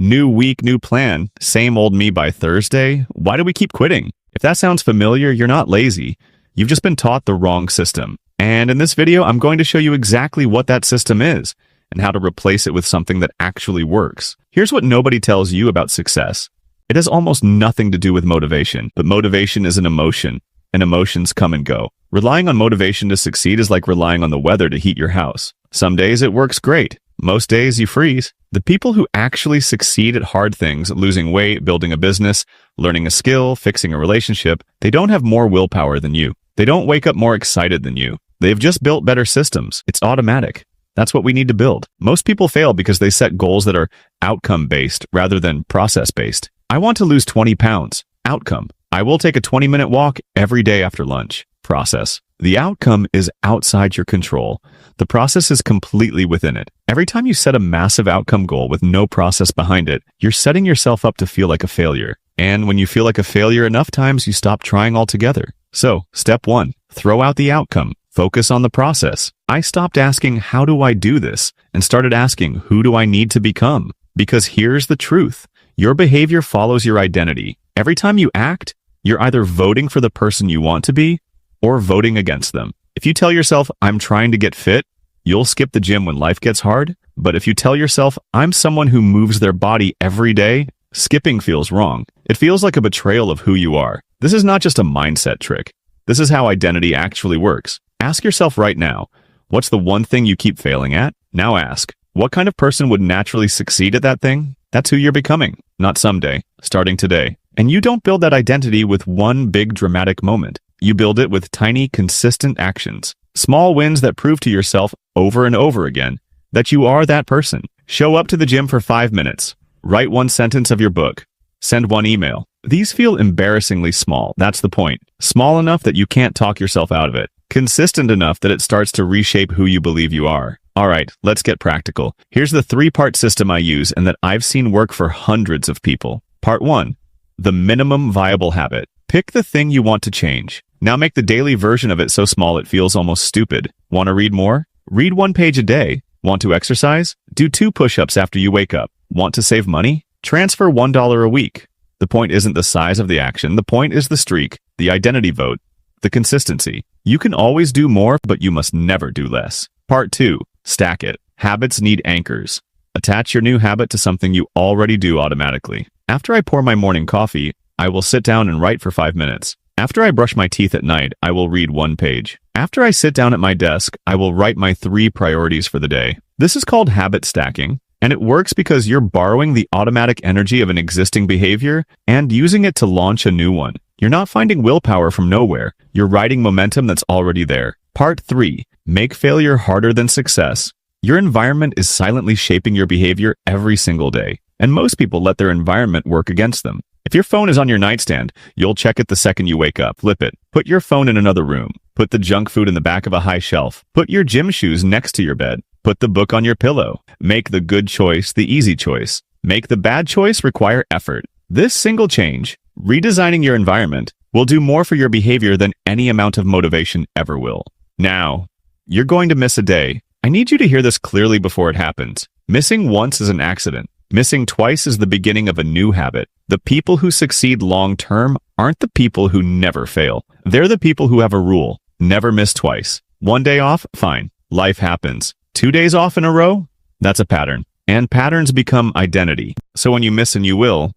New week, new plan, same old me by Thursday. Why do we keep quitting? If that sounds familiar, you're not lazy. You've just been taught the wrong system. And in this video, I'm going to show you exactly what that system is and how to replace it with something that actually works. Here's what nobody tells you about success. It has almost nothing to do with motivation, but motivation is an emotion, and emotions come and go. Relying on motivation to succeed is like relying on the weather to heat your house. Some days it works great. Most days you freeze. The people who actually succeed at hard things, losing weight, building a business, learning a skill, fixing a relationship, they don't have more willpower than you. They don't wake up more excited than you. They've just built better systems. It's automatic. That's what we need to build. Most people fail because they set goals that are outcome-based rather than process-based. I want to lose 20 pounds. Outcome. I will take a 20-minute walk every day after lunch. Process. The outcome is outside your control. The process is completely within it. Every time you set a massive outcome goal with no process behind it, you're setting yourself up to feel like a failure. And when you feel like a failure enough times, you stop trying altogether. So, step 1, throw out the outcome. Focus on the process. I stopped asking, how do I do this? And started asking, who do I need to become? Because here's the truth. Your behavior follows your identity. Every time you act, you're either voting for the person you want to be or voting against them. If you tell yourself, I'm trying to get fit, you'll skip the gym when life gets hard. But if you tell yourself, I'm someone who moves their body every day, skipping feels wrong. It feels like a betrayal of who you are. This is not just a mindset trick. This is how identity actually works. Ask yourself right now, what's the one thing you keep failing at? Now ask, what kind of person would naturally succeed at that thing? That's who you're becoming, not someday, starting today. And you don't build that identity with one big dramatic moment. You build it with tiny, consistent actions. Small wins that prove to yourself over and over again that you are that person. Show up to the gym for 5 minutes. Write one sentence of your book. Send one email. These feel embarrassingly small. That's the point. Small enough that you can't talk yourself out of it. Consistent enough that it starts to reshape who you believe you are. All right, let's get practical. Here's the 3-part system I use and that I've seen work for hundreds of people. Part 1, the minimum viable habit. Pick the thing you want to change. Now make the daily version of it so small it feels almost stupid. Want to read more? Read 1 page a day. Want to exercise? Do 2 push-ups after you wake up. Want to save money? Transfer $1 a week. The point isn't the size of the action. The point is the streak, the identity vote, the consistency. You can always do more, but you must never do less. Part 2, stack it. Habits need anchors. Attach your new habit to something you already do automatically. After I pour my morning coffee, I will sit down and write for 5 minutes. After I brush my teeth at night, I will read 1 page. After I sit down at my desk, I will write my 3 priorities for the day. This is called habit stacking, and it works because you're borrowing the automatic energy of an existing behavior and using it to launch a new one. You're not finding willpower from nowhere. You're riding momentum that's already there. Part 3, make failure harder than success. Your environment is silently shaping your behavior every single day, and most people let their environment work against them. If your phone is on your nightstand, you'll check it the second you wake up. Flip it. Put your phone in another room. Put the junk food in the back of a high shelf. Put your gym shoes next to your bed. Put the book on your pillow. Make the good choice the easy choice. Make the bad choice require effort. This single change, redesigning your environment, will do more for your behavior than any amount of motivation ever will. Now, you're going to miss a day. I need you to hear this clearly before it happens. Missing once is an accident. Missing twice is the beginning of a new habit. The people who succeed long-term aren't the people who never fail. They're the people who have a rule. Never miss twice. 1 day off? Fine. Life happens. 2 days off in a row? That's a pattern. And patterns become identity. So when you miss, and you will,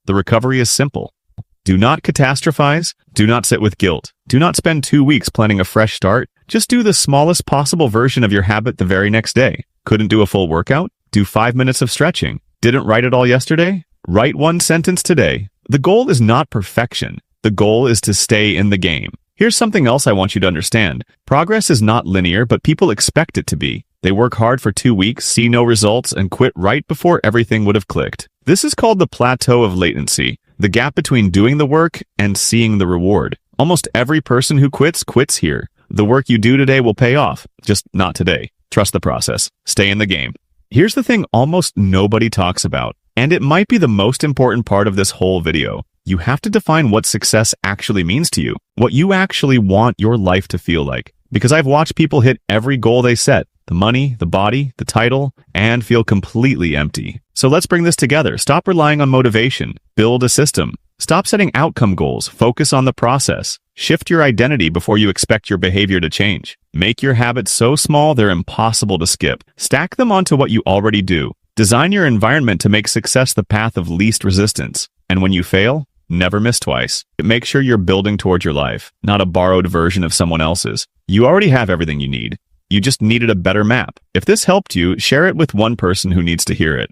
the recovery is simple. Do not catastrophize. Do not sit with guilt. Do not spend 2 weeks planning a fresh start. Just do the smallest possible version of your habit the very next day. Couldn't do a full workout? Do 5 minutes of stretching. Didn't write it all yesterday? Write 1 sentence today. The goal is not perfection. The goal is to stay in the game. Here's something else I want you to understand. Progress is not linear, but people expect it to be. They work hard for 2 weeks, see no results, and quit right before everything would have clicked. This is called the plateau of latency, the gap between doing the work and seeing the reward. Almost every person who quits here. The work you do today will pay off, just not today. Trust the process. Stay in the game. Here's the thing almost nobody talks about, and it might be the most important part of this whole video. You have to define what success actually means to you, what you actually want your life to feel like. Because I've watched people hit every goal they set, the money, the body, the title, and feel completely empty. So let's bring this together. Stop relying on motivation. Build a system. Stop setting outcome goals. Focus on the process. Shift your identity before you expect your behavior to change. Make your habits so small they're impossible to skip. Stack them onto what you already do. Design your environment to make success the path of least resistance. And when you fail, never miss twice. Make sure you're building toward your life, not a borrowed version of someone else's. You already have everything you need. You just needed a better map. If this helped you, share it with one person who needs to hear it.